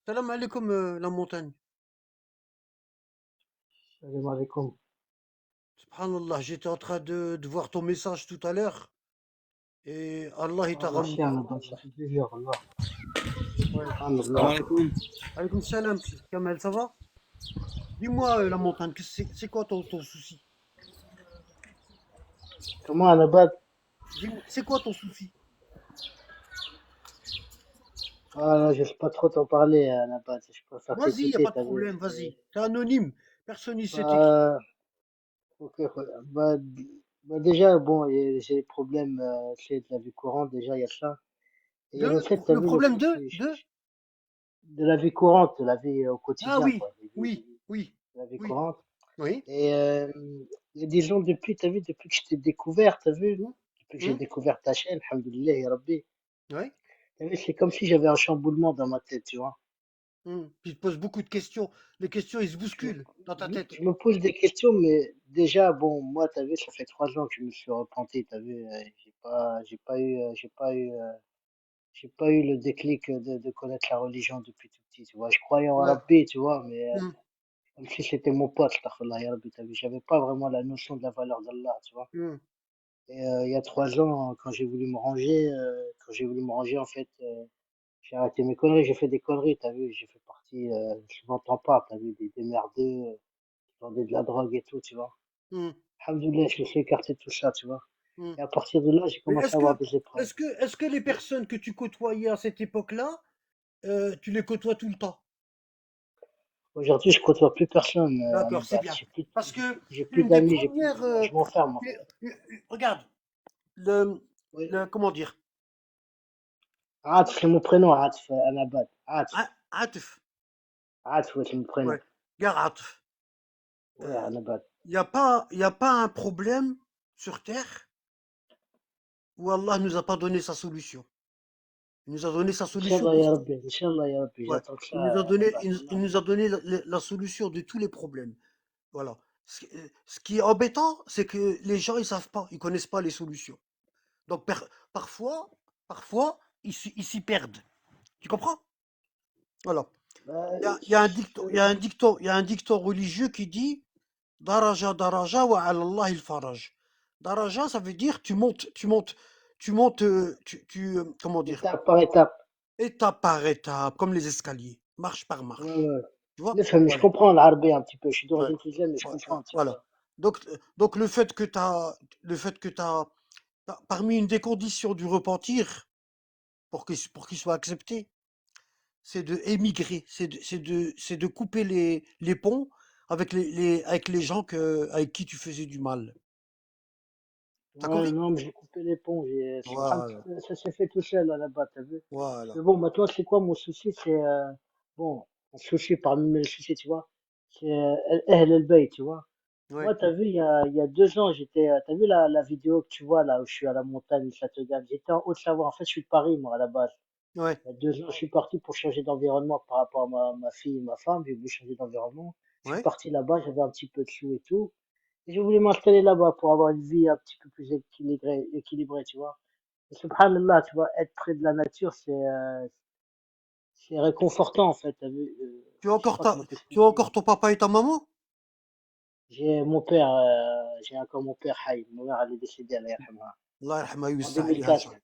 Salam alaikum, la montagne. Salam alaikum. Subhanallah, j'étais en train de voir ton message tout à l'heure et Allah il t'a Ah, ramené. merci, Anna, ça fait plaisir, Allah. Ouais. السلام Subhanallah. عليكم. Alaikum salam, Kamel, ça va? Dis-moi, la montagne, c'est quoi ton souci? Comment, Anabad? Dis-moi, c'est quoi ton souci? Ah, là, je sais pas trop t'en parler, Anabad. Je préfère Vas-y, y a t'écouter, pas de t'as vu. problème, vas-y. T'es anonyme, personne ici t'écrit. Bah, ok, déjà, bon, j'ai des problèmes, c'est de la vie courante, déjà, il y a ça. Et il y a le fait, t'as Le vu, problème de? de la vie courante, de la vie au Ah quotidien, oui, quoi. oui, oui, De la vie oui, courante. oui. Et, disons, t'as vu, depuis que je t'ai découvert, t'as vu, Hum, depuis que j'ai hum, découvert ta chaîne, alhamdoulilah, ya Rabbi. ouais. T'as vu, c'est comme si j'avais un chamboulement dans ma tête, tu vois. Puis il te pose beaucoup de questions. Les questions, ils se Je me, bousculent dans ta tête. je me pose des questions, mais déjà, bon, moi, t'as vu, ça fait 3 ans que je me suis repenti, t'as vu, j'ai pas eu le déclic de connaître la religion depuis tout petit, tu vois. Je croyais en Ouais. Rabbi, tu vois, mais Hum, comme si c'était mon pote, astaghfirullah, ya Rabbi, t'as vu, j'avais pas vraiment la notion de la valeur d'Allah, tu vois. hum. Et il y a 3 ans, quand j'ai voulu me ranger, en fait, j'ai arrêté mes conneries, j'ai fait des conneries, t'as vu, j'ai fait partie, souvent t'en parles, t'as vu, des merdeux, qui vendaient de la drogue et tout, tu vois. Mmh, Alhamdoulilah, je me suis écarté de tout ça, tu vois. mmh. Et à partir de là, j'ai Mais commencé à avoir des épreuves. est-ce que les personnes que tu côtoyais à cette époque-là, tu les côtoies tout le temps? Aujourd'hui, je côtoie plus personne, à D'accord, c'est Nabat. bien. Parce que J'ai plus une des d'amis, j'ai plus, premières, je m'enferme, en u- fait. regarde, le, Oui. comment dire, Atf, c'est mon prénom, Atf, à Nabat. Atf. Atf, Atf, ouais, c'est mon prénom. ouais, gare Atf. Ouais, à Nabat. Il y a pas un problème sur Terre où Allah nous a pas donné sa solution. Il nous a donné sa solution pour tout. Inch'Allah, ya Rabbi, Ouais. j'attends que ça, Il nous a à donné, Nabat. il nous a donné la solution de tous les problèmes. Voilà. Ce qui est embêtant, c'est que les gens, ils savent pas, ils connaissent pas les solutions. Donc parfois, parfois, ils s'y perdent. Tu comprends? Voilà. Bah, Il y a un dicton religieux qui dit Daraja daraja wa ala Allah il faraj. Daraja, ça veut dire comment dire, étape par étape. étape par étape, comme les escaliers, marche par Ouais, marche. ouais. Tu vois? Je Voilà. comprends l'arabe un petit peu. Je suis Ouais. d'origine tunisienne, mais je Ouais, comprends un petit peu. voilà. Donc parmi une des conditions du repentir, pour qu'il soit accepté, c'est de émigrer, c'est de couper les ponts avec les gens avec qui tu faisais du mal. T'as Ouais, compris? non, mais j'ai coupé les ponts. Voilà, Ça s'est fait tout seul là-bas, t'as vu. voilà. Mais bon, maintenant, c'est quoi mon souci? Bon, mon souci parmi mes soucis, tu vois, c'est Ahl el-Bayt, tu vois. Ouais, Moi, t'as vu, il y a 2 ans, t'as vu la vidéo que tu vois là où je suis à la montagne, Châteauguay. J'étais en Haute-Savoie. En fait, je suis de Paris, moi, à la base. ouais, Il y a 2 ans, je suis parti pour changer d'environnement par rapport à ma fille et ma femme. J'ai voulu changer d'environnement. Je suis ouais. parti là-bas, j'avais un petit peu de sous et tout. Et je voulais m'installer là-bas pour avoir une vie un petit peu plus équilibrée, tu vois. Et subhanallah, tu vois, être près de la nature, c'est réconfortant, en fait. T'as vu, Tu as je sais encore pas comment tu as t'expliquer. encore ton papa et ta maman? J'ai encore mon père, Haïm. Ma mère, elle est décédée, Allah yarhamha. Allah yarhamha En yussah alayha 2004. Inch'Allah.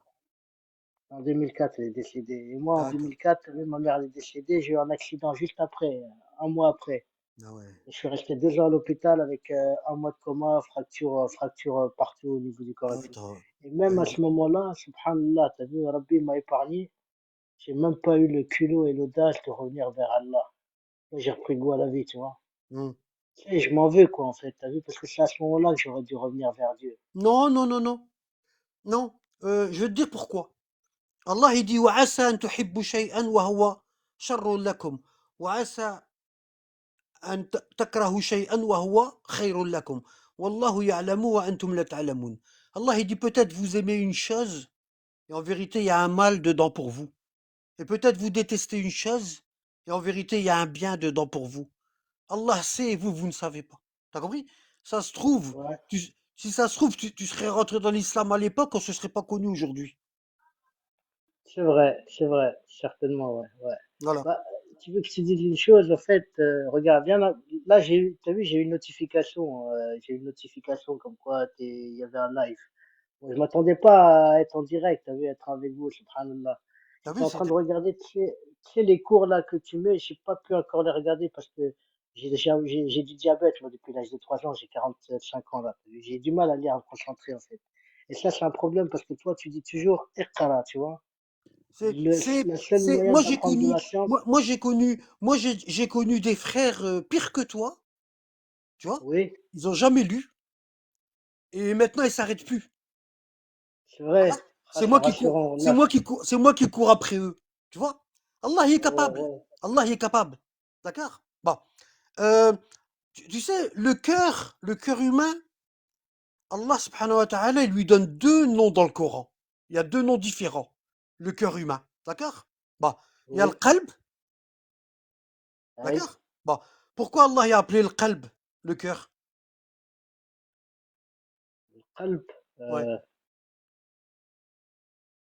En 2004, elle est décédée. Et moi, en D'accord. 2004, t'as vu, ma mère, elle est décédée. J'ai eu un accident juste après, un mois après. Ah ouais. Et je suis resté 2 ans à l'hôpital avec un mois de coma, fracture partout au niveau du corps Ah et oui, tout. t'as Et t'as même à eu. ce moment-là, subhanallah, t'as vu, Rabbi m'a épargné. J'ai même pas eu le culot et l'audace de revenir vers Allah. Moi, j'ai repris goût à la vie, tu vois. Hmm. Tu sais, je m'en veux, quoi, en fait, t'as vu, parce que c'est à ce moment-là que j'aurais dû revenir vers Dieu. Non, non, non, non. Non. Je vais te dire pourquoi. Allah il dit وعسى أن تحبوا شيئا وهو شر لكم وعسى أن تكرهوا شيئا وهو خير لكم والله يعلم وأنتم لا تعلمون. Allah il dit peut-être vous aimez une chose et en vérité il y a un mal dedans pour vous. Et peut-être vous détestez une chose et en vérité il y a un bien dedans pour vous. Allah sait et vous ne savez pas. T'as compris? Ça se trouve, Ouais. si ça se trouve, tu serais rentré dans l'islam à l'époque, on se serait pas connu aujourd'hui. c'est vrai, certainement, ouais, ouais. Voilà. Bah, tu veux que je te dise une chose, en fait, regarde, bien là, là j'ai eu, t'as vu, j'ai eu une notification comme quoi il y avait un live. Bon, je m'attendais pas à être en direct, t'as vu, être avec vous, subhanallah. T'as J'étais vu, en train c'était. de regarder, tu sais, les cours là que tu mets, j'ai pas pu encore les regarder parce que j'ai du diabète, moi, depuis l'âge de 3 ans, j'ai 45 ans là. T'as vu. J'ai du mal à lire, à me concentrer, en fait. Et ça, c'est un problème parce que toi, tu dis toujours Iqra, tu vois. Le seul moyen Moi j'ai d'apprendre de connu, la science, j'ai connu des frères pires que toi, tu vois. oui, Ils ont jamais lu et maintenant ils s'arrêtent plus. c'est Voilà. vrai. Ah, c'est rassurant, là. C'est moi qui cours après eux, tu vois. Allah il est Ouais, capable. ouais. Allah il est capable. D'accord? Bon. Euh, tu sais, le cœur humain, Allah subhanahu wa ta'ala, il lui donne deux noms dans le Coran. Il y a deux noms différents. Le cœur humain. D'accord? Bon. Il y a le Oui, qalb. oui. D'accord? Bon. Pourquoi Allah il a appelé le qalb, le cœur? Qalb, Ouais. euh,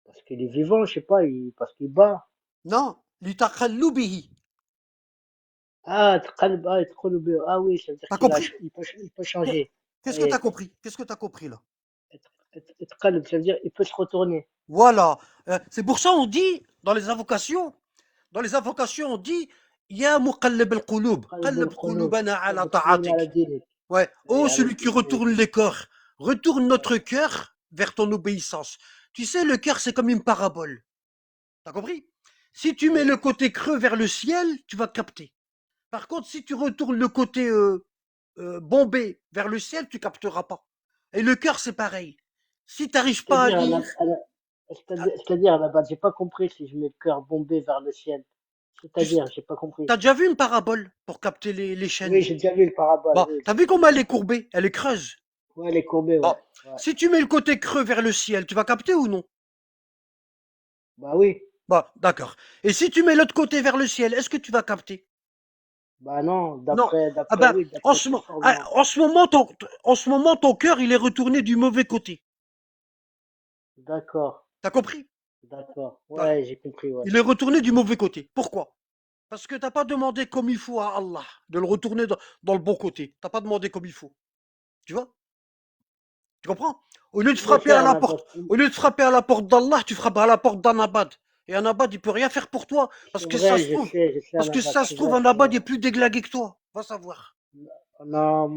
parce qu'il est vivant, je sais pas, parce qu'il bat. Non. Litaqallubihi. Ah, qalb, ah, qalb, ah oui, ça veut dire T'as qu'il a, compris? il peut changer. Qu'est-ce que t'as Et, compris? Qu'est-ce que t'as compris là? qalb, ça veut dire il peut se retourner. Voilà. C'est pour ça on dit dans les invocations on dit Ya muqallib al-qulub, Qalb qallib al-qulub, qulubana ala thabbit qulubana ala ta'atik. dinik. Ouais. Oui, Oh ala celui qui dinik, oui. retourne les cœurs, retourne Ouais. notre cœur vers ton obéissance. Tu sais, le cœur c'est comme une parabole. T'as compris? Si tu mets Oui. le côté creux vers le ciel, tu vas capter. Par contre, si tu retournes le côté bombé vers le ciel, tu capteras pas. Et le cœur, c'est pareil. Si tu n'arrives pas à C'est-à-dire, lire, c'est-à-dire, à la base, j'ai pas compris si je mets le cœur bombé vers le ciel. tu C'est-à-dire, j'ai pas compris. as déjà vu une parabole pour capter les Oui, chaînes. j'ai déjà vu le parabole, Bon, oui, t'as bien vu sûr. comment elle est courbée? Elle est creuse. Ouais, les courbés, Bon, ouais. Ouais. si tu mets le côté creux vers le ciel, tu vas capter ou non? Bah oui. Bon, d'accord. Et si tu mets l'autre côté vers le ciel, est-ce que tu vas capter? Bah non, Non. Ah d'après, ben, oui, d'après cette forme, non. en ce moment, ton cœur, il est retourné du mauvais côté. D'accord, T'as compris? d'accord. Voilà. Ouais, j'ai compris, ouais. Il est retourné du mauvais côté. Pourquoi? Parce que t'as pas demandé comme il faut à Allah de le retourner dans le bon côté. T'as pas demandé comme il faut. Tu vois? Tu comprends? Au lieu de Comment frapper à faire la là-bas? porte, au lieu de frapper à la porte d'Allah, tu frappes à la porte d'un abad. Et un abad, il peut rien faire pour toi. C'est vrai, je sais, Parce que Anabat, ça se c'est trouve, vrai, un c'est abad vrai. est plus déglagué que toi. Va savoir. Non,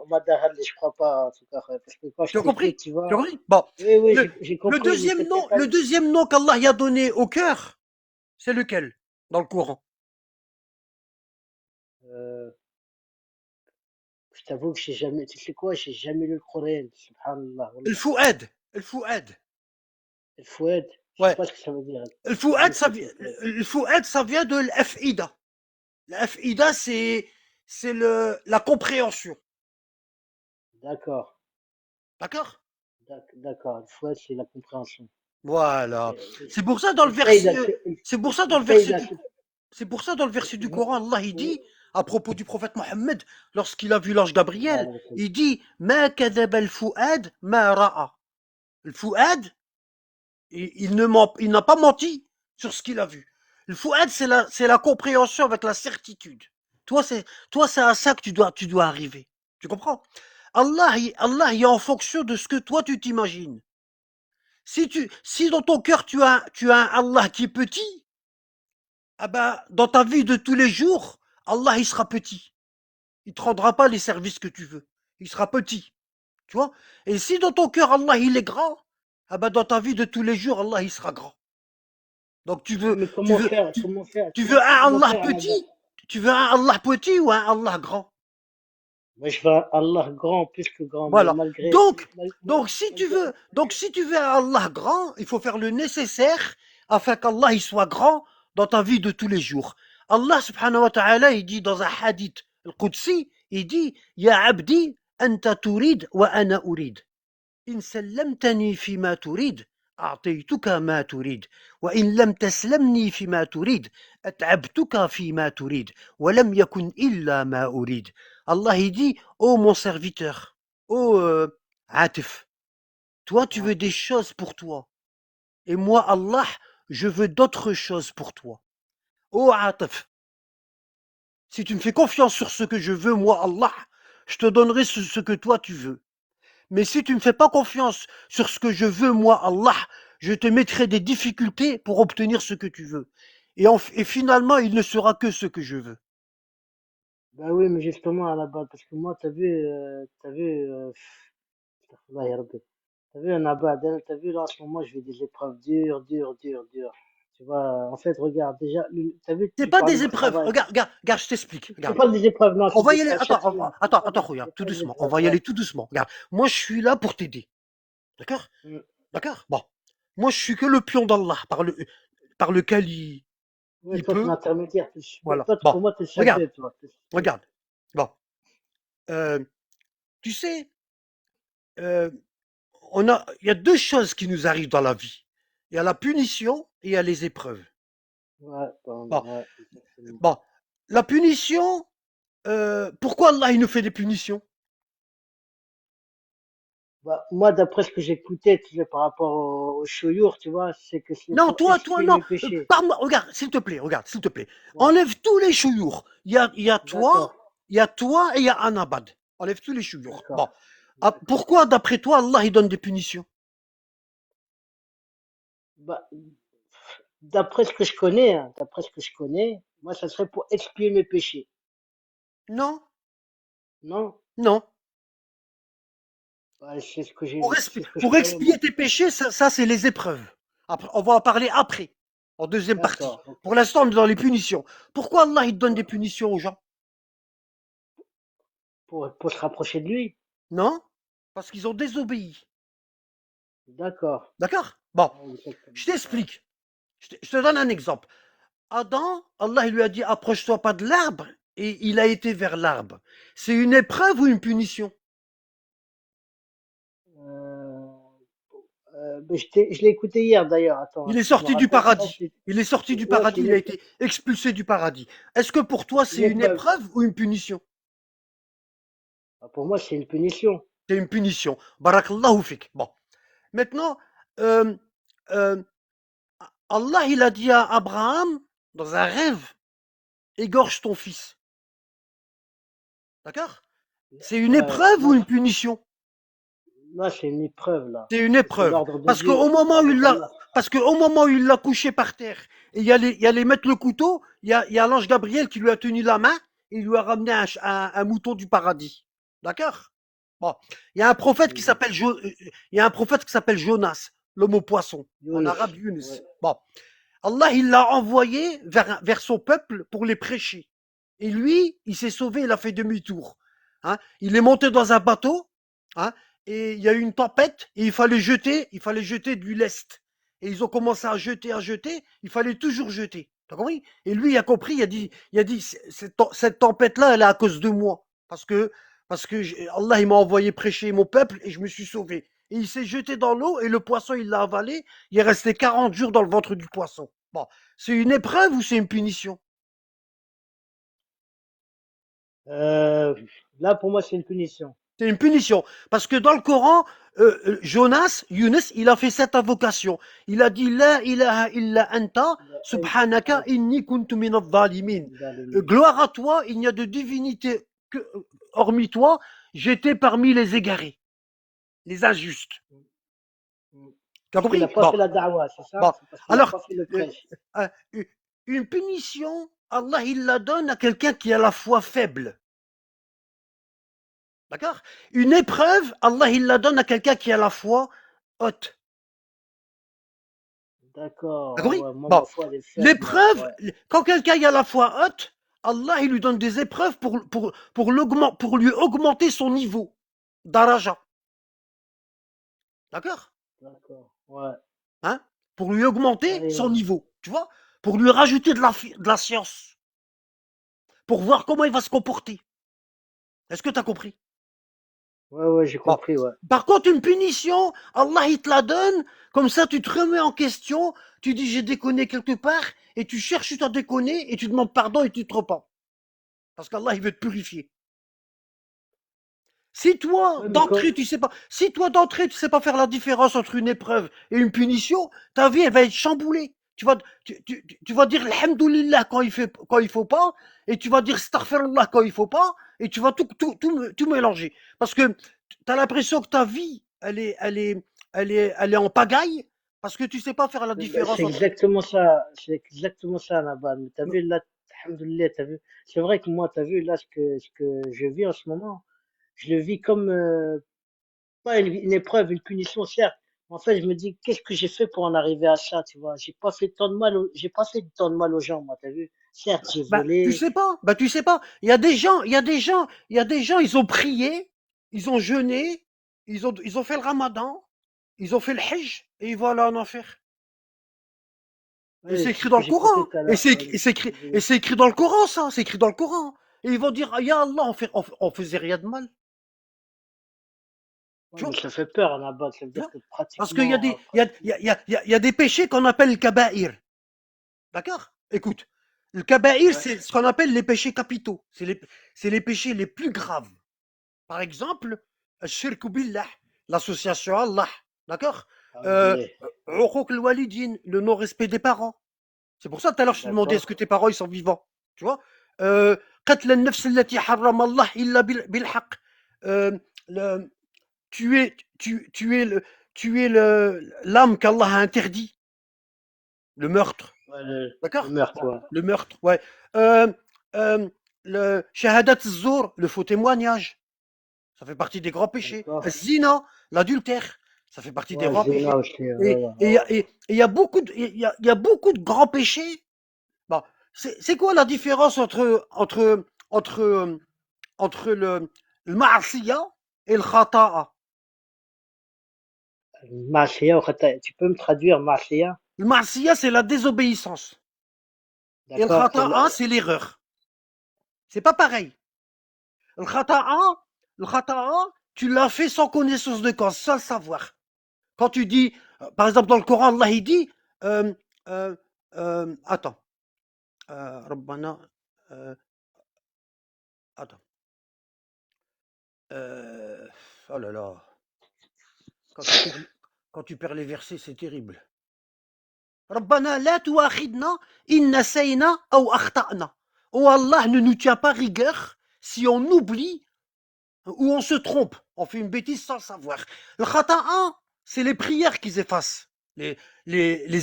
Madahal, je crois pas, en tout cas, parce que quand je Tu as t'écoute, compris? tu Tu as vois. compris? Bon. Oui, oui, Le, j'ai compris, mais peut-être, le deuxième nom qu'Allah y a donné au cœur, c'est lequel? Dans le Coran. euh, je t'avoue que j'ai jamais, tu sais quoi, j'ai jamais lu le Coran, subhanallah, El wallah. Fouad. El Fouad. El Foued, je sais Ouais. pas ce que ça veut dire. El Ça veut Fouad, dire quoi, El Foued? le Fouad, ça vient de l'Afida. L'Afida, c'est la compréhension. D'accord, D'accord? d'accord, El Foued, c'est la compréhension. Voilà. Et- C'est pour ça dans le El Fayda, verset, c'est pour ça dans El le verset Fayda, du, c'est pour ça dans le verset du excuse-moi. Coran, Allah il Oui, dit à propos du prophète Mohammed, lorsqu'il a vu l'ange Gabriel, voilà, il dit Ma kadhaba al-fuad ma ra'a. Le Fouad, il n'a pas menti sur ce qu'il a vu. Le Fouad, c'est la compréhension avec la certitude. Toi, c'est à ça que tu dois arriver. Tu comprends? Allah, il est en fonction de ce que toi tu t'imagines. Si dans ton cœur tu as un Allah qui est petit, ah ben, dans ta vie de tous les jours, Allah il sera petit. Il te rendra pas les services que tu veux. Il sera petit. Tu vois? Et si dans ton cœur Allah il est grand, ah ben, dans ta vie de tous les jours, Allah il sera grand. Donc oui, mais tu veux, tu veux un comment Allah faire, Anaba? petit? Tu veux un Allah petit ou un Allah grand? Moi, je veux un Allah grand, plus que grand, mais Voilà. malgré, Donc si tu veux un Allah grand, il faut faire le nécessaire afin qu'Allah il soit grand dans ta vie de tous les jours. Allah subhanahu wa ta'ala, il dit dans un hadith al-Qudsi, il dit, Ya abdi, anta turid wa ana urid. إن سلمتني فيما تريد أعطيتك ما تريد وإن لم تسلمني فيما تريد أتعبتك فيما تريد ولم يكن إلا ما أريد. Allah il dit ô mon serviteur, ô Atif, toi tu ah, veux des choses pour toi et moi Allah je veux d'autres choses pour toi. Oh Ataf, si tu me fais confiance sur ce que je veux, moi, Allah, je te donnerai ce que toi tu veux. Mais si tu ne me fais pas confiance sur ce que je veux, moi, Allah, je te mettrai des difficultés pour obtenir ce que tu veux. Et finalement, il ne sera que ce que je veux. Bah oui, mais justement, à la base, parce que moi, t'as vu, astaghfirullah ya Rabbi. T'as vu, un abad, hein, t'as vu, là, en ce moment, je vis des épreuves dures, dures, dures, dures. Tu vois, en fait, regarde, déjà, t'as vu, C'est tu pas parles des du épreuves. travail. Regarde, regarde, regarde, je t'explique. C'est Regarde. pas des épreuves, non, On c'est va des y aller. preuves Attends, chaque semaine. attends, attends, regarde, C'est tout pas des doucement. On épreuves, va y ouais. aller tout doucement. Regarde, moi, je suis là pour t'aider. D'accord? Mm. D'accord? Bon. Moi, je suis que le pion d'Allah par lequel Ouais, il toi, t'es peut. l'intermédiaire. Voilà. Toi, Bon. pour moi, t'es le Regarde, seul toi. T'es le seul. regarde. Bon. Euh, tu sais, euh, il y a deux choses qui nous arrivent dans la vie. Il y a la punition et il y a les épreuves. Ouais, bon, Bon. ouais, exactement. Bon. La punition, pourquoi Allah il nous fait des punitions? Bah, moi, d'après ce que j'écoutais, tu sais, par rapport au chouyour, tu vois, c'est que c'est Non, pour toi, expier non. mes péchés. Pardon, regarde, s'il te plaît. Ouais, Enlève tous les chouyours. Il y a d'accord, toi, il y a toi et il y a Anabad. Enlève tous les chouyours. d'accord, Bon. Ah, d'accord. pourquoi, d'après toi, Allah, il donne des punitions? Bah, d'après ce que je connais, hein, d'après ce que je connais, moi, ça serait pour expier mes péchés. Non, Non? non. Bah, c'est ce que je Pour croyais, moi. expier tes péchés, ça c'est les épreuves. Après, on va en parler après, en deuxième partie. D'accord, ok. Pour l'instant, on est dans les punitions. Pourquoi Allah, il donne des punitions aux gens? Pour se rapprocher de lui. Non? Parce qu'ils ont désobéi. D'accord. D'accord? Bon, Ouais, je exactement. Ouais. t'explique. Je te donne un exemple. Adam, Allah il lui a dit approche-toi pas de l'arbre et il a été vers l'arbre. C'est une épreuve ou une punition? Euh, mais je l'ai écouté hier d'ailleurs. Attends, Il est si je me sorti du rappelle, je crois que paradis. Il est sorti du ouais, paradis, il a été expulsé du paradis. Est-ce que pour toi c'est c'est une une épreuve. épreuve ou une punition? Ah, pour moi, c'est une punition. C'est une punition. Barakallahu fik. Bon. Maintenant, euh, euh, Allah il a dit à Abraham dans un rêve, égorge ton fils. D'accord? C'est une Ouais, épreuve ou une punition? là, c'est une épreuve là. C'est une C'est épreuve. l'ordre de Dieu, c'est l'ordre d'Allah. Parce qu'au moment où il l'a couché par terre, et il y allait mettre le couteau, il y a l'ange Gabriel qui lui a tenu la main et il lui a ramené un mouton du paradis. D'accord? Bon. Il y a un prophète D'accord. il y a un prophète qui s'appelle Jonas, l'homme au poisson. En Yunus. arabe, Ouais. Yunus. Bon. Allah, il l'a envoyé vers son peuple pour les prêcher. Et lui, il s'est sauvé, il a fait demi-tour. Hein. Il est monté dans un bateau, hein, et il y a eu une tempête, et il fallait jeter de l'Est. Et ils ont commencé à jeter, il fallait toujours jeter. T'as compris? Et lui, il a compris, il a dit, cette tempête-là, elle est à cause de moi. Parce que Allah, il m'a envoyé prêcher mon peuple, et je me suis sauvé. Et il s'est jeté dans l'eau, et le poisson, il l'a avalé, il est resté 40 jours dans le ventre du poisson. Bon, c'est une épreuve ou c'est une punition? Euh, là, pour moi, c'est une punition. C'est une punition. Parce que dans le Coran, Jonas, Younes, il a fait cette invocation. Il a dit La ilaha illa anta, subhanaka inni kuntu minadh dhalimin. Gloire à toi, il n'y a de divinité hormis toi, j'étais parmi les égarés, les injustes. Tu as Parce qu'il n'a compris? pas fait la da'wah, c'est ça? Bon. C'est parce qu'il n'a Alors, pas fait le euh, prêche. euh, une punition, Allah, il la donne à quelqu'un qui a la foi faible. D'accord? Une épreuve, Allah, il la donne à quelqu'un qui a la foi haute. D'accord. T'as Ah compris? ouais, moi, Bon. ma foi, elle est faible, moi. L'épreuve, Ouais. quand quelqu'un a la foi haute, Allah, il lui donne des épreuves pour lui augmenter son niveau d'araja. D'accord? D'accord. Ouais. Hein? Pour lui augmenter Ouais, son niveau. Tu vois? Pour lui rajouter de la science. Pour voir comment il va se comporter. Est-ce que tu as compris? ouais, j'ai Bon. compris, ouais. Par contre, une punition, Allah, il te la donne, comme ça, tu te remets en question, tu dis j'ai déconné quelque part, et tu cherches où tu as déconné, et tu demandes pardon et tu te repens. Parce qu'Allah, il veut te purifier. Ouais, mais quand... Si toi, d'entrée, tu sais pas faire la différence entre une épreuve et une punition, ta vie, elle va être chamboulée. tu vas, tu vas dire Alhamdulillah quand il faut pas, et tu vas dire Astaghfirullah quand il faut pas, et tu vas tout mélanger. Parce que tu as l'impression que ta vie, elle est en pagaille, parce que tu sais pas faire la Ben, différence entre. c'est exactement ça, Nabal. Mais t'as vu, là, alhamdoulilah, t'as vu. C'est vrai que moi, t'as vu, là, ce que je vis en ce moment, je le vis comme, pas une épreuve, une punition, certes. En fait, je me dis, qu'est-ce que j'ai fait pour en arriver à ça, tu vois? J'ai pas fait tant de mal aux gens, moi, t'as vu? Certes, j'ai Bah, tu volé. sais pas, bah, tu sais pas. Il y a des gens, ils ont prié, ils ont jeûné, ils ont fait le ramadan, ils ont fait le hajj, et ils vont aller en enfer. Et Ouais, c'est c'est écrit ce dans que le j'ai Coran, écouté hein. tout à Et l'heure. c'est Ouais, et c'est écrit, et désolé. c'est écrit dans le Coran, ça, c'est écrit dans le Coran. Et ils vont dire, ah, ya Allah, on faisait rien de mal. Ouais, Tu mais vois, ça fait peur, Nabal. Ça veut tu dire vois. que Parce qu'il y a pratiquement, des, il y a, il y a, il y a, il y a des péchés qu'on appelle le kaba'ir. D'accord? Écoute, le kaba'ir, ouais, c'est ce qu'on appelle les péchés capitaux. C'est les péchés les plus graves. Par exemple, shirk billah, l'association à Allah. D'accord? euh, alhamdoulilah. Uquq al-walidin, le non-respect des parents. C'est pour ça, tout à l'heure, je te demandais est-ce D'accord. que tes parents ils sont vivants. Tu vois? قتل النفس التي حرم الله إلا بالحق. Euh, le- l'âme qu'Allah a interdit, le meurtre. Ouais, le D'accord? meurtre, Bon, ouais. le meurtre, ouais. Euh, euh, le shahadat zour, le faux témoignage, ça fait partie des grands péchés. D'accord. Zina, l'adultère, ça fait partie des Ouais, grands Zéna péchés. aussi, ouais, Et ouais. il y a beaucoup de grands péchés. Bon, c'est quoi la différence entre le ma'asiya et le khata'a? Marseillais, tu peux me traduire Marseillais? Le ma'asiya, c'est la désobéissance. Et le D'accord, khata'a, c'est l'erreur. C'est pas pareil. Le khata'a, le khata'a, tu l'as fait sans connaissance de cause, sans le savoir. Quand tu dis, par exemple, dans le Coran, Allah, il dit, euh, euh, attends, Rabbana, euh, attends, euh, oh là là, quand tu perds, quand tu perds les versets, c'est terrible. ربنا لا تؤاخذنا إن نسينا أو أخطأنا. Oh Allah, ne nous tient pas rigueur si on oublie ou on se trompe. On fait une bêtise sans le savoir. Le khata'a, c'est les prières qui effacent les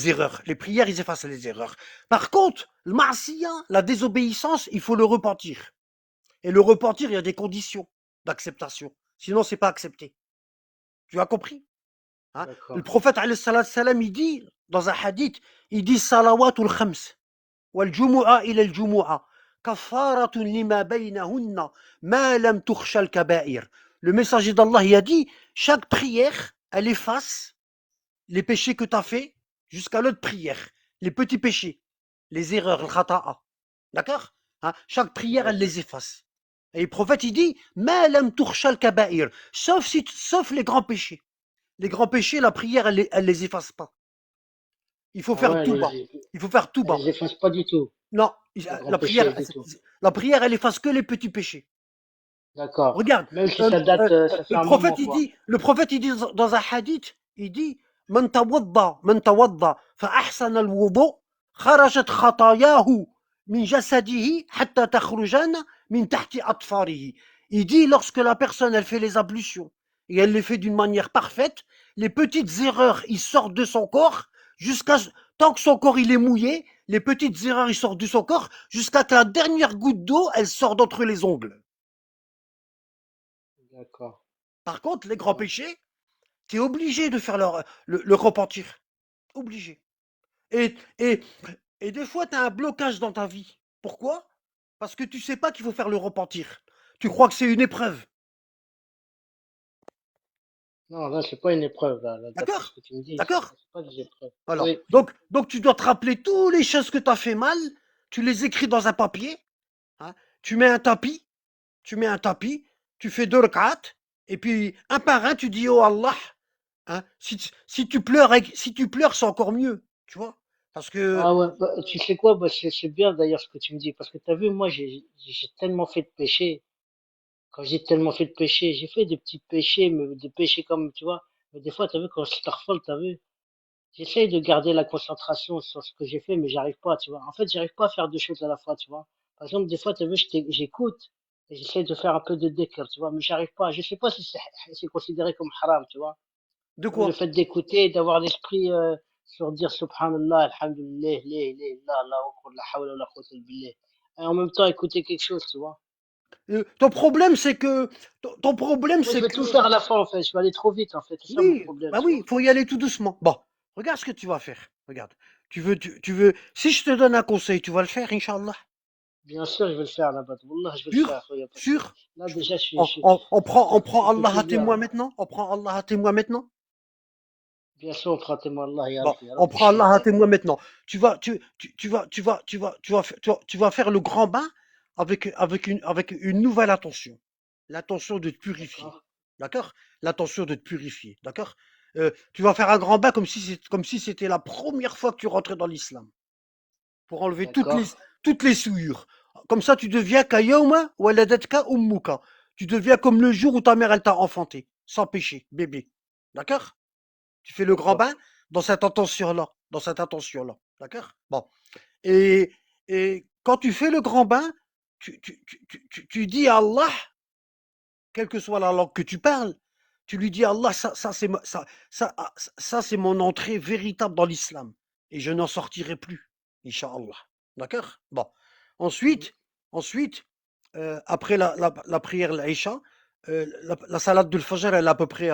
erreurs. Les prières, ils effacent les erreurs. Par contre, le ma'asiya, la désobéissance, il faut le repentir. Et le repentir, il y a des conditions d'acceptation. Sinon, c'est pas accepté. Tu as compris? Hein? Le d'accord. prophète, alayhi salam, il dit, dans un hadith, il dit salawatul khams. والجمعة إلى الجمعة كفارة لما بينهن ما لم تخشى الكبائر. Le messager d'Allah il a dit chaque prière elle efface les péchés que tu as fait jusqu'à l'autre prière, les petits péchés, les erreurs, le khata'a. D'accord? Hein? Chaque prière elle Ouais. les efface. Et le prophète il dit ما لم تخشى الكبائر, sauf les grands péchés. Les grands péchés, la prière elle les efface pas. Il faut Ah faire ouais, tout bas. Il faut faire tout elle bas. les efface pas du tout, Non, les grands la péchés prière, du tout. la prière, elle efface que les petits péchés. D'accord. Regarde, Même si ça date, ça fait le un prophète, moment, il quoi. dit, dans un hadith, il dit, من توضأ فأحسن الوضوء خرجت خطاياه من جسده حتى تخرجن من تحت أطفاره. Il dit, lorsque la personne, elle fait les ablutions, et elle les fait d'une manière parfaite, les petites erreurs, ils sortent de son corps, jusqu'à, tant que son corps, il est mouillé, les petites erreurs, ils sortent de son corps, jusqu'à que la dernière goutte d'eau, elle sort d'entre les ongles. D'accord. Par contre, les grands Ouais. péchés, tu es obligé de faire le repentir. Obligé. Et, et, et des fois, tu as un blocage dans ta vie. Pourquoi? Parce que tu sais pas qu'il faut faire le repentir. Tu crois que c'est une épreuve. Non, là, c'est pas une épreuve, là, d'après ce D'accord? que tu me dis, D'accord? c'est pas des épreuves. Alors, Oui, donc tu dois te rappeler toutes les choses que tu as fait mal. Tu les écris dans un papier. Hein, tu mets un tapis. Tu mets un tapis. Tu fais deux rak'at. Et puis, un par un, tu dis, oh Allah, hein, si tu pleures, si tu pleures, c'est encore mieux. Tu vois? Parce que. ah ouais, bah, tu sais quoi, bah, c'est bien d'ailleurs ce que tu me dis, parce que t'as vu, moi, j'ai tellement fait de péchés. Quand j'ai tellement fait de péchés, j'ai fait des petits péchés, mais des péchés comme, tu vois, mais des fois, t'as vu, quand je starfole, t'as vu, j'essaye de garder la concentration sur ce que j'ai fait, mais j'arrive pas, tu vois. En fait, j'arrive pas à faire deux choses à la fois, tu vois. Par exemple, des fois, tu vu, j'écoute et j'essaie de faire un peu de dhikr, tu vois, mais j'arrive pas. Je sais pas si c'est considéré comme haram, tu vois. De T'as vu, le quoi? fait d'écouter, d'avoir l'esprit sur dire Subhanallah, Alhamdulillah, la, Allahu Akbar, la hawla wa la quwwata illa billah. Et en même temps, écouter quelque chose, tu vois. Ton problème, c'est que. Ton problème, Moi, je c'est vais que. tout faire à la fois, en fait. Je vais aller trop vite, en fait. C'est ça mon Oui, problème, bah tu oui, vois. il faut y aller tout doucement. Bon, regarde ce que tu vas faire. Regarde. Tu veux. Si je te donne un conseil, tu vas le faire, Inch'Allah. Bien sûr, je vais le faire là-bas. Wallah, je vais le faire, Sûr? il n'y a pas de souci. Sûr? Là, déjà, On prend ça fait Allah à plusieurs. témoin maintenant? On prend Allah à témoin maintenant? Bien sûr, prends-moi Allah, ya Bon, Rabbi, ya on Rabbi. prend Allah à témoin maintenant. Tu vas faire le grand bain avec une nouvelle intention. L'intention de te purifier. D'accord, D'accord? L'intention de te purifier. D'accord? Tu vas faire un grand bain comme si c'était la première fois que tu rentrais dans l'islam. Pour enlever d'accord, toutes les souillures. Comme ça, tu deviens kayawma waladatka ummuka. Tu deviens comme le jour où ta mère, elle t'a enfanté. Sans péché, bébé. D'accord? Tu fais le grand d'accord, bain dans cette intention-là. Dans cette intention-là. D'accord? Bon. Et, et quand tu fais le grand bain, tu dis à Allah, quelle que soit la langue que tu parles, tu lui dis Allah, ça c'est mon entrée véritable dans l'islam. Et je n'en sortirai plus, Inch'Allah. D'accord? Bon. mhm, Ensuite, ensuite après la prière, l'Aïcha, la salade de Fajr, elle est à peu près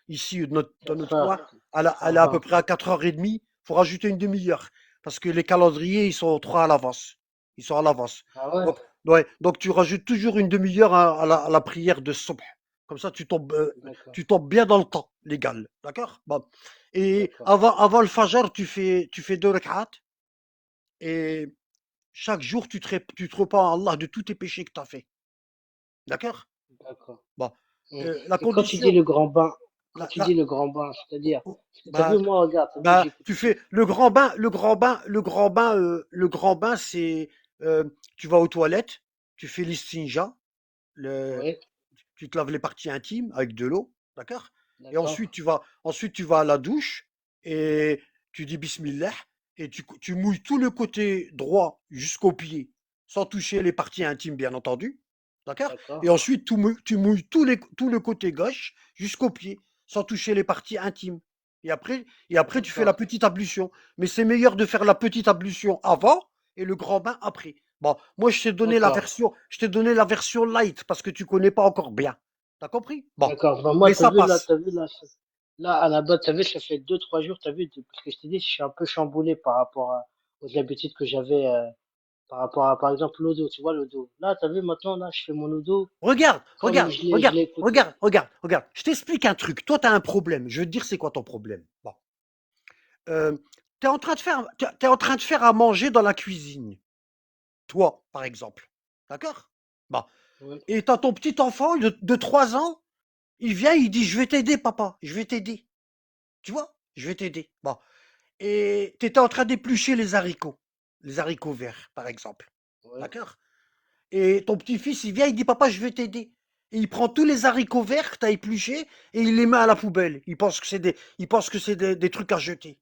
ici, dans 4 notre coin, heures, elle est à peu 4h20. près à 4h30. Il faut rajouter une demi-heure. Parce que les calendriers, ils sont trois à l'avance. Ils sont à l'avance. Ah ouais? Donc, ouais, donc tu rajoutes toujours une demi-heure à la prière de Subh. Comme ça, D'accord, tu tombes bien dans le temps légal. D'accord? Bon. Et d'accord, avant le Fajr, tu fais deux rak'at. Et chaque jour, tu te repens à Allah de tous tes péchés que tu as fait. D'accord? d'accord. Bon. Mhm. La Et quand tu dis condition, le grand bain, quand la, tu dis la- le grand bain, c'est-à-dire, parce que t'as bah, vu, moi, regarde, t'as vu, bah, j'écoute. tu fais le grand bain, c'est, tu vas aux toilettes, tu fais l'istinja, le, Oui, tu te laves les parties intimes avec de l'eau, d'accord? Et d'accord, ensuite tu vas à la douche et tu dis Bismillah et tu mouilles tout le côté droit jusqu'au pied, sans toucher les parties intimes, bien entendu, d'accord? Et d'accord, ensuite tu mouilles tout le côté gauche jusqu'au pied, sans toucher les parties intimes. Et après tu fais la d'accord, petite ablution. Mais c'est meilleur de faire la petite ablution avant et le grand bain après. Bon, moi d'accord. je t'ai donné la version light parce que tu connais pas encore bien. T'as compris? Bon, D'accord. Bah, moi, mais ça passe. là, à la base, t'as vu, ça fait 2, 3 jours, t'as vu, parce que je t'ai dit, je suis un peu chamboulé par rapport aux habitudes que j'avais, par rapport à, par exemple, l'odo, tu vois, l'odo. Là, t'as vu, maintenant, là, je fais mon odo, comme je l'ai écouté. Regarde. Je t'explique un truc. Toi, tu as un problème. Je veux te dire, c'est quoi ton problème? Bon. Tu es en train de faire, t'es en train de faire à manger dans la cuisine. Toi, par exemple. D'accord? Bon. Oui, Et tu as ton petit enfant de 3 ans. Il vient, il dit, je vais t'aider, papa. Je vais t'aider. Tu vois? Je vais t'aider. Bon. Et tu étais en train d'éplucher les haricots verts, par exemple. oui, D'accord? Et ton petit-fils, il vient, il dit, papa, je vais t'aider. Et il prend tous les haricots verts que tu as épluchés et il les met à la poubelle. Il pense que c'est des trucs à jeter.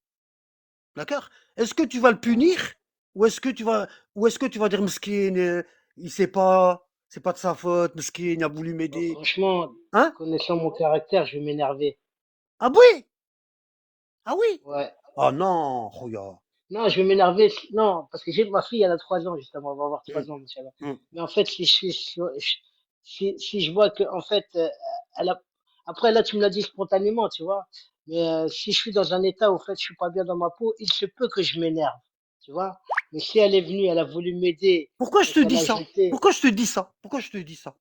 D'accord? Est-ce que tu vas le ah. punir ou est-ce que tu vas dire, Mskin, il sait pas, c'est pas de sa faute, Mskin, il a voulu Bah, m'aider. franchement, Hein? connaissant mon caractère, je vais m'énerver. Ah oui? Ah oui? Ouais. Ah non, regarde. Non, je vais m'énerver. Non, parce que j'ai ma fille, elle a 3 ans, justement, elle va avoir Hum, 3 ans, Inch'Allah. hum. Mais en fait, si je vois que, en fait, elle a, après, là, tu me l'as dit spontanément, tu vois. Mais si je suis dans un état où, en fait, je suis pas bien dans ma peau, il se peut que je m'énerve, tu vois. Mais si elle est venue, elle a voulu m'aider Pourquoi je et te qu'elle dis a ça? jeté, Pourquoi je te dis ça? Pourquoi je te dis ça?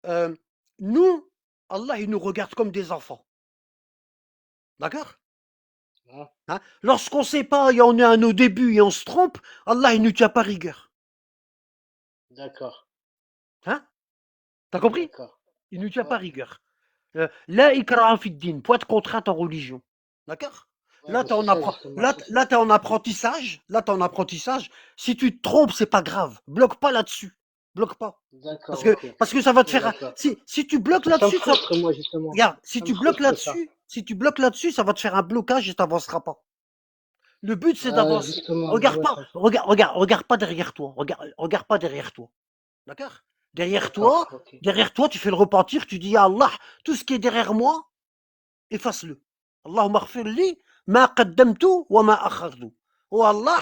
Euh, nous, Allah, il nous regarde comme des enfants. D'accord? hein, Hein? Lorsqu'on ne sait pas et on est à nos débuts et on se trompe, Allah, il ne nous tient pas rigueur. d'accord, Hein? T'as compris? d'accord. Il ne nous tient Ouais, pas rigueur. La ikraha fid din, point de contrainte en religion. D'accord? ouais, bah, c'est ça, justement, c'est ça. Là, t'es en apprentissage. Là, t'es en apprentissage. Si tu te trompes, c'est pas grave. Bloque pas là-dessus. Bloque pas. D'accord, ok. Parce que ça va te Ouais, faire. d'accord. Si tu Parce bloques que ça me là-dessus, frustre, moi, justement. regarde, si Ça me tu bloques frustre, ça. Si tu bloques là-dessus, ça va te faire un blocage et tu n'avanceras pas. Le but, c'est d'avancer. Justement, Regarde ouais, pas, ça fait. regarde pas derrière toi. Regarde pas derrière toi. D'accord? D'accord, ok. Derrière toi, tu fais le repentir, tu dis, ya Allah, tout ce qui est derrière moi, efface-le. Allahumma ighfir li ma qaddamtu wa ma akhartu. Oh Allah,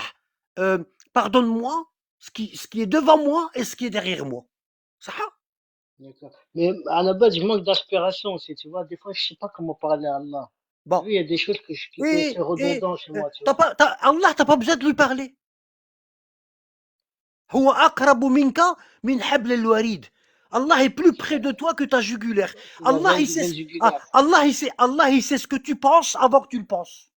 euh, pardonne-moi ce qui est devant moi et ce qui est derrière moi. Ça? D'accord. Mais à la base, je manque d'inspiration aussi, tu vois. Des fois, je sais pas comment parler à Allah. T'as Bon. vu, il y a des choses que c'est redondant chez moi, tu vois. Allah, t'as pas besoin de lui parler. هو أقرب منك من حبل الوريد. Allah est plus près de toi que ta jugulaire. C'est la veine jugulaire. Allah, il sait ce que tu penses avant que tu le penses.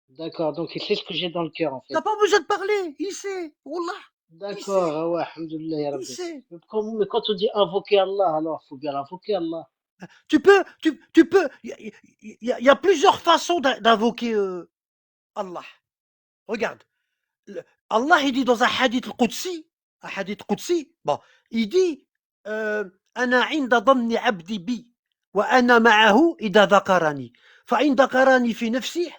D'accord, donc il sait ce que j'ai dans le cœur, en T'as fait. pas besoin de parler. Il sait. Wallah. Il D'accord, sait. ah ouais, alhamdoulilah, ya Il Rabbi. sait. Mais quand on dit invoquer Allah, alors, faut bien invoquer Allah. Tu peux. Il y a plusieurs façons d'invoquer Allah. Regarde. Allah, il dit dans un hadith Qudsi, bon, il dit أنا عند ظن عبدي بي وأنا معه إذا ذكرني فإن ذكرني في نفسي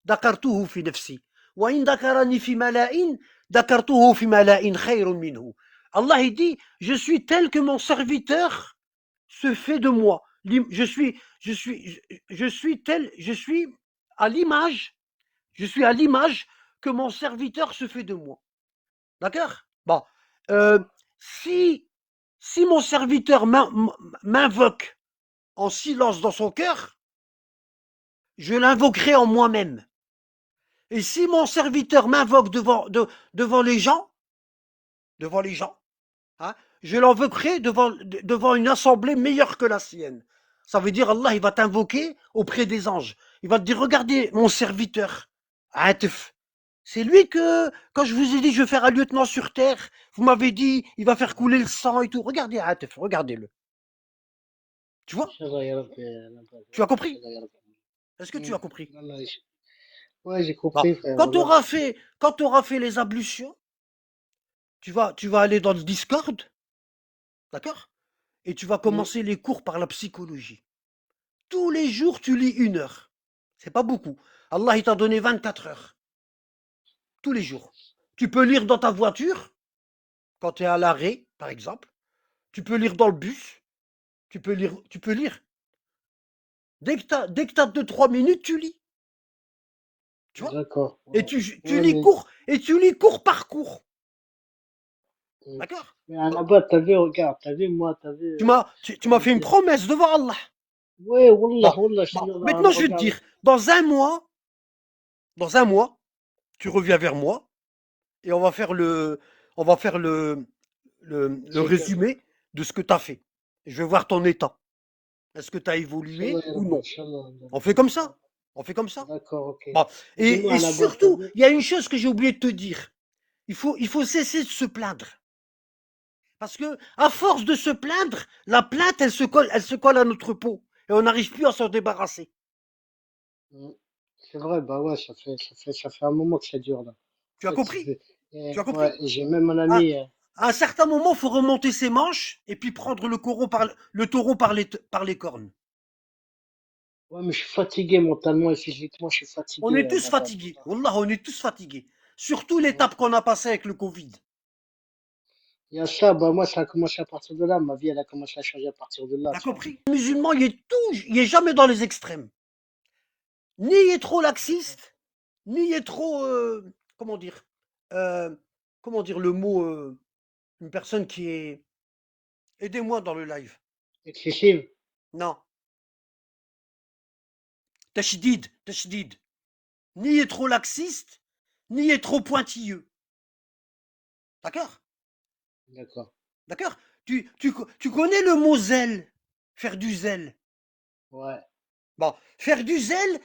ذكرته في نفسي وإن ذكرني في ملأ ذكرته في ملأ خير منه. Allah, il dit, je suis tel que mon serviteur se fait de moi. Je suis à l'image, je suis à l'image que mon serviteur se fait de moi. D'accord? Bon. Euh, si, si mon serviteur m'invoque en silence dans son cœur, je l'invoquerai en moi-même. Et si mon serviteur m'invoque devant les gens, hein, je l'invoquerai devant une assemblée meilleure que la sienne. Ça veut dire Allah, il va t'invoquer auprès des anges. Il va te dire, regardez mon serviteur, Atif. C'est lui que, quand je vous ai dit, je vais faire un lieutenant sur terre, vous m'avez dit, il va faire couler le sang et tout. Regardez Atif, regardez-le. Tu vois? Inch'Allah, ya Rabbi, Tu as ouais, compris? Inch'Allah, ya Rabbi. Est-ce que tu as compris? Wallah, ouais, j'ai Bon. compris, frère, voilà. Quand tu auras fait les ablutions, tu vas aller dans le Discord, d'accord? Et tu vas commencer les cours par la psychologie. Tous les jours, tu lis 1 heure. C'est pas beaucoup. Allah, il t'a donné 24 heures. Tous les jours. Tu peux lire dans ta voiture, quand tu es à l'arrêt, par exemple. Tu peux lire dans le bus. Tu peux lire. Tu peux lire. Dès que tu as 2-3 minutes, tu lis. Tu vois? D'accord. Et Ouais, tu ouais, lis cours. Et tu lis cours par cours. mm. D'accord? Mais à la base, t'as vu, regarde, t'as vu, moi, t'as vu, Tu m'as comment fait une dire. promesse devant Allah. Ouais, wallah, Bon, wallah, bon. sinon, là, Maintenant, je vais te regarde. dire, dans un mois, tu reviens vers moi et on va faire le Check-up. résumé de ce que tu as fait. Je vais voir ton état. Est-ce que tu as Inch'Allah, évolué ya ou Rabbi, non? Inch'Allah. On fait comme ça. On fait comme ça. D'accord, ok. Bon. Dis-moi, Et à la base, t'as surtout, vu? il y a une chose que j'ai oublié de te dire. Il faut cesser de se plaindre. Parce que, à force de se plaindre, la plainte, elle se colle à notre peau. Et on n'arrive plus à s'en débarrasser. Mm. C'est vrai, bah ouais, ça fait un moment que ça dure, là. Tu as En fait, compris? Tu as ouais, compris? et j'ai même un À, ami, à un certain moment, il faut remonter ses manches et puis prendre le taureau par les cornes. ouais, mais je suis fatigué mentalement et physiquement, je suis On fatigué, est tous la base. fatigués. Wallah, on est tous fatigués. Surtout Ouais. l'étape qu'on a passée avec le Covid. Il y a ça, bah moi, ça a commencé à partir de là. Ma vie, elle a commencé à changer à partir de là, T'as tu vois. compris? Le musulman, il est jamais dans les extrêmes. Ni il est trop laxiste, ni il est trop, comment dire, euh, comment dire le mot, une personne qui est, aidez-moi dans le live. Excessive. Non, tashdid. Ni il est trop laxiste, ni il est trop pointilleux. D'accord? D'accord. D'accord? Tu connais le mot zèle? Faire du zèle. Ouais. Bon, faire du zèle,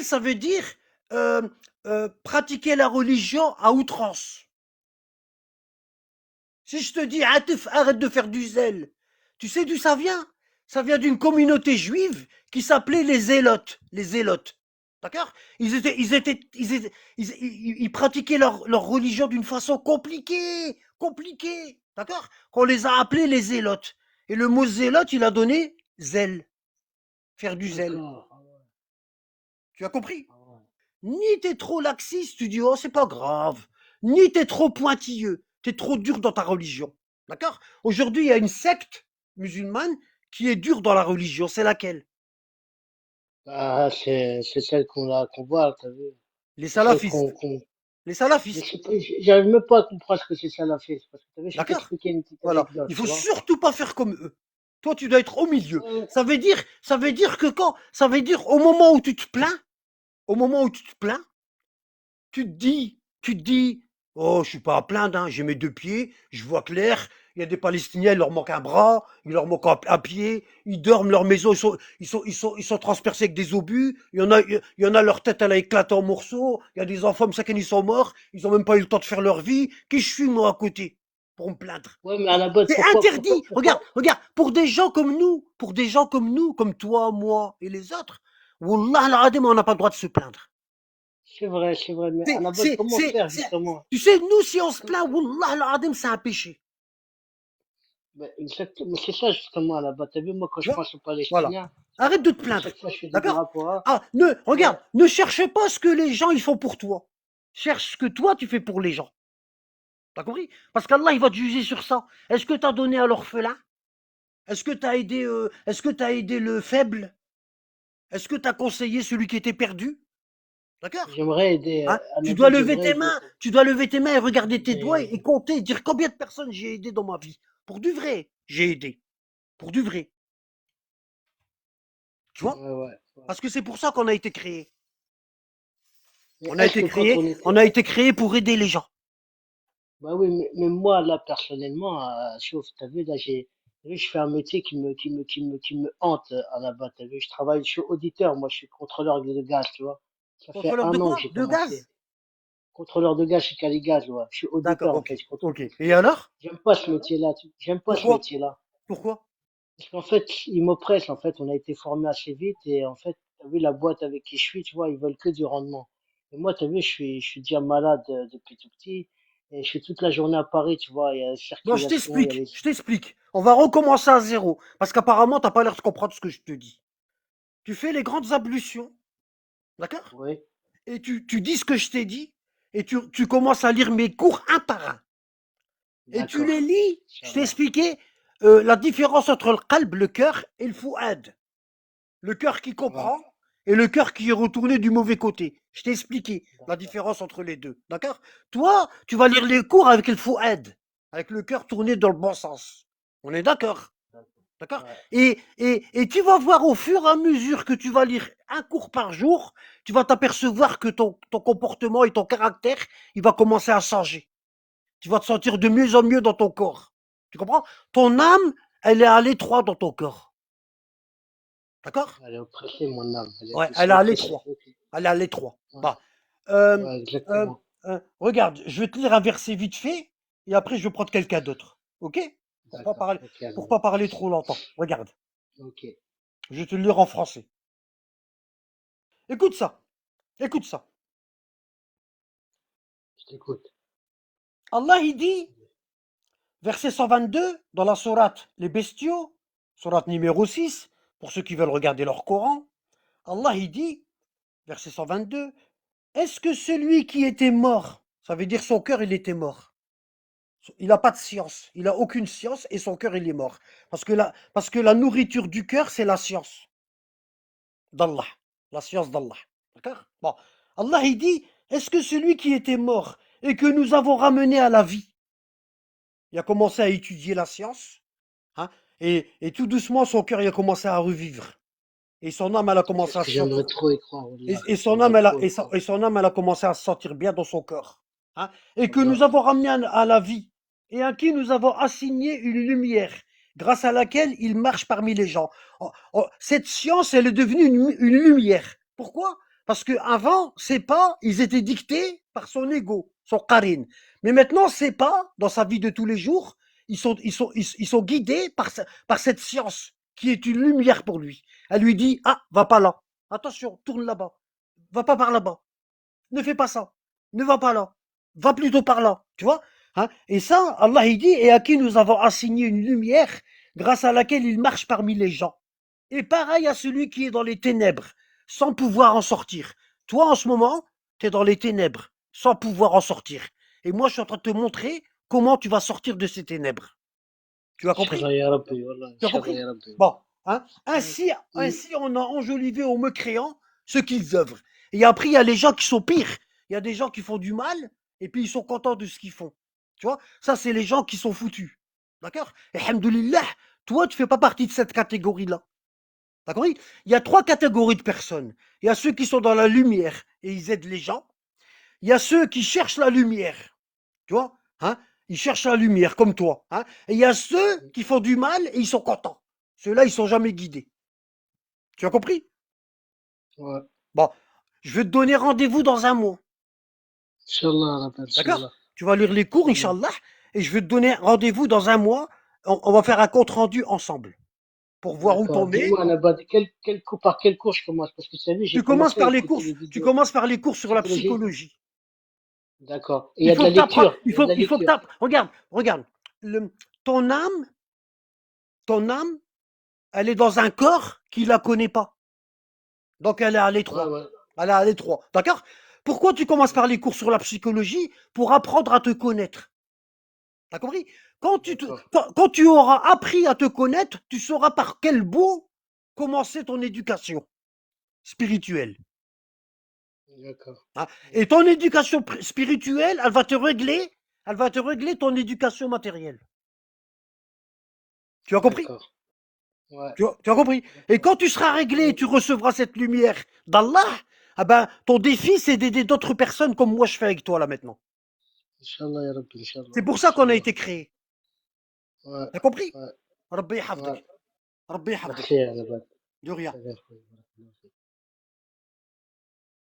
ça veut dire euh, pratiquer la religion à outrance. Si je te dis, Atif, arrête de faire du zèle, tu sais d'où ça vient? Ça vient d'une communauté juive qui s'appelait les Zélotes. Les Zélotes. D'accord? Ils pratiquaient leur religion d'une façon compliquée. Compliquée. D'accord? Qu'on les a appelés les Zélotes. Et le mot zélote, il a donné zèle. Faire du zèle. D'accord. Tu as compris? Ah ouais. Ni t'es trop laxiste, tu dis, oh, c'est pas grave. Ni t'es trop pointilleux, t'es trop dur dans ta religion. D'accord? Aujourd'hui, il y a une secte musulmane qui est dure dans la religion. C'est laquelle? Ah, c'est celle qu'on voit, t'as vu? Les C'est celle salafistes. qu'on, Les je salafistes. sais pas, j'arrive même pas à comprendre ce que c'est ça la fête. Parce que t'as vu, je vais D'accord? t'expliquer une petite Voilà. anecdote, Il tu faut vois? surtout pas faire comme eux. Toi, tu dois être au milieu. Ouais, Ça veut dire que ça veut dire au moment où tu te plains, au moment où tu te plains, tu te dis, oh, je suis pas à plaindre, hein, j'ai mes deux pieds, je vois clair. Il y a des Palestiniens, il leur manque un bras, il leur manque un pied, ils dorment, leur maison, ils sont transpercés avec des obus. Il y en a, leur tête, elle a éclaté en morceaux. Il y a des enfants, comme ça, qui sont morts. Ils ont même pas eu le temps de faire leur vie. Qui je suis, moi, à côté, pour me plaindre? ouais, mais à la base, C'est interdit. Regarde, regarde, pour des gens comme nous, comme toi, moi et les autres, Wallah al-Adim, on n'a pas le droit de se plaindre. c'est vrai, mais à C'est, la base, c'est, comment c'est, faire, c'est- justement? Tu sais, nous, si on se plaint, Wallah al-Adim, c'est un péché. Ben, exactement, c'est ça, justement, à la base. T'as vu, moi, quand Tu je vois? pense aux Voilà. Palestiniens, Arrête de te à plaindre. chaque fois, je fais des D'accord? drapeaux, hein. Ah, Ouais, regarde, ne cherche pas ce que les gens ils font pour toi. Cherche ce que toi tu fais pour les gens. T'as compris? Parce qu'Allah il va te juger sur ça. Est-ce que tu as donné à l'orphelin? Est-ce que tu as aidé le faible? Est-ce que tu as conseillé celui qui était perdu? D'accord? j'aimerais aider, Hein? à Tu la dois base, lever j'aimerais tes aider, mains. Tu dois lever tes mains et regarder tes doigts mais, et compter, dire combien de personnes j'ai aidé dans ma vie. Pour du vrai, j'ai aidé. Pour du vrai. Tu vois? ouais, ouais, ouais. Parce que c'est pour ça qu'on a été créé. Mais On a est-ce été que quand créé, on on était, a été créé pour aider les gens. bah oui, mais moi, là, personnellement, sauf, t'as vu, là, t'as vu, je fais un métier qui me hante à la base, t'as vu, je suis auditeur, moi, je suis contrôleur de gaz, tu vois. Ça fait Contrôleur de 1 an que quoi? j'ai De commencé. gaz? Contrôleur de gaz chez Caligaz, ouais. Je suis D'accord, auditeur, en ok. fait, je contrôle Ok. tout. Et alors? J'aime pas ce métier-là, j'aime pas ce Pourquoi? métier-là. Pourquoi? Parce qu'en fait, ils m'oppressent, en fait, on a été formé assez vite, et en fait, t'as vu, la boîte avec qui je suis, tu vois, ils veulent que du rendement. Et moi, t'as vu, je suis déjà malade depuis tout petit, et je suis toute la journée à Paris, tu vois, il y a la Non, je circulation, il y a t'explique. les... Je t'explique. On va recommencer à zéro. Parce qu'apparemment, t'as pas l'air de comprendre ce que je te dis. Tu fais les grandes ablutions, d'accord? Oui, Et tu dis ce que je t'ai dit. Et tu commences à lire mes cours un par un. Et tu les d'accord. lis. Je t'ai Inch'Allah. expliqué la différence entre le qalb, le cœur, et le fouad. Le cœur qui Ouais, comprend et le cœur qui est retourné du mauvais côté. Je t'ai expliqué la d'accord. différence entre les deux. D'accord? Toi, tu vas lire les cours avec le fouad, avec le cœur tourné dans le bon sens. On est d'accord? D'accord. D'accord? Ouais, Et tu vas voir au fur et à mesure que tu vas lire un cours par jour, tu vas t'apercevoir que ton comportement et ton caractère, il va commencer à changer. Tu vas te sentir de mieux en mieux dans ton corps. Tu comprends? Ton âme, elle est à l'étroit dans ton corps. D'accord? elle est oppressée, mon âme. Ouais, Ils elle sont est à oppressés. l'étroit. Ok. Elle est à l'étroit. Ouais, Bah, euh, ouais, euh, exactement. regarde, je vais te lire un verset vite fait et après je vais prendre quelqu'un d'autre. Ok? Pour pas D'accord. parler, Ok, pour allez. pas parler trop longtemps. Regarde, Ok. je vais te le lire en français. Écoute ça. Écoute ça. Je t'écoute. Allah il dit, verset 122 dans la sourate Les Bestiaux, sourate numéro 6, pour ceux qui veulent regarder leur Coran. Allah il dit, verset 122, est-ce que celui qui était mort, ça veut dire son cœur il était mort. Il n'a pas de science, il n'a aucune science et son cœur il est mort. Parce que la nourriture du cœur c'est la science d'Allah, la science d'Allah. D'accord? Bon, Allah il dit, est-ce que celui qui était mort et que nous avons ramené à la vie, il a commencé à étudier la science, hein, et tout doucement son cœur il a commencé à revivre. Et son âme elle a C'est commencé ce à que se sentir. j'aimerais trop y croire, Wallah. Et son J'aimerais âme, trop y croire. et son âme, elle a commencé à se sentir bien dans son corps. Hein, et que nous Wallah. avons ramené à la vie, et à qui nous avons assigné une lumière, grâce à laquelle il marche parmi les gens. Cette science, elle est devenue une lumière. Pourquoi? Parce qu'avant, ces pas, ils étaient dictés par son ego, son qarine. Mais maintenant, ces pas, dans sa vie de tous les jours, ils sont guidés par cette science, qui est une lumière pour lui. Elle lui dit, ah, va pas là. Attention, tourne là-bas. Va pas par là-bas. Ne fais pas ça. Ne va pas là. Va plutôt par là. Tu vois? Hein? Et ça, Allah il dit, et à qui nous avons assigné une lumière grâce à laquelle il marche parmi les gens. Et pareil à celui qui est dans les ténèbres. sans pouvoir en sortir. Toi, en ce moment, tu es dans les ténèbres, sans pouvoir en sortir. Et moi, je suis en train de te montrer comment tu vas sortir de ces ténèbres. Tu as compris? Inch'Allah ya Rabbi, wallah, Tu as Inch'Allah compris? ya Rabbi. Bon, hein? Ouais. Ainsi, on a enjolivé aux mécréants ce qu'ils œuvrent. Et après, il y a les gens qui sont pires. Il y a des gens qui font du mal, et puis ils sont contents de ce qu'ils font. Tu vois? Ça, c'est les gens qui sont foutus. D'accord? Et alhamdoulilah, toi, tu fais pas partie de cette catégorie-là. T'as compris? Il y a 3 catégories de personnes. Il y a ceux qui sont dans la lumière et ils aident les gens. Il y a ceux qui cherchent la lumière. Tu vois? Hein? Ils cherchent la lumière, comme toi. Hein? Et il y a ceux qui font du mal et ils sont contents. Ceux-là, ils sont jamais guidés. Tu as compris? Ouais. Bon, je vais te donner rendez-vous dans un mois. Inch'Allah ya Rabbi, D'accord? Inch'Allah. Tu vas lire les cours, Inch'Allah. Inch'Allah, et je vais te donner rendez-vous dans un mois. On va faire un compte rendu ensemble pour voir où D'accord. t'en es. Dis-moi, Nabad, par quel cours je commence? Parce que tu savais, j'ai Tu commences commencé à par les écouter cours, les tu vidéos commences par les cours sur la psychologie. psychologie. D'accord. Et il y Il a de faut la que tu apprennes, lecture. Il y a de la il faut que lecture. regarde, regarde. Ton âme, ton âme, elle est dans un corps qui la connaît pas. Donc elle est à Ouais, l'étroit. ouais. Elle est à l'étroit. D'accord? Pourquoi tu commences par les cours sur la psychologie? Pour apprendre à te connaître. T'as compris? D'accord. Quand tu auras appris à te connaître, tu sauras par quel bout commencer ton éducation spirituelle. D'accord. Hein. Et ton éducation spirituelle, elle va te régler ton éducation matérielle. Tu as compris? D'accord. Ouais. Tu as compris? Et D'accord. quand tu seras réglé, Ouais. tu recevras cette lumière d'Allah, ah ben, ton défi, c'est d'aider d'autres personnes comme moi je fais avec toi là maintenant. Inch'Allah ya Rabbi, Inch'Allah. C'est pour ça qu'on a Inch'Allah. été créé. Ouais. Tu as compris? Ouais. Rabbi Ouais. yahfadek. Rabbi yahfadek. Merci, Nabad. De rien. Ça va,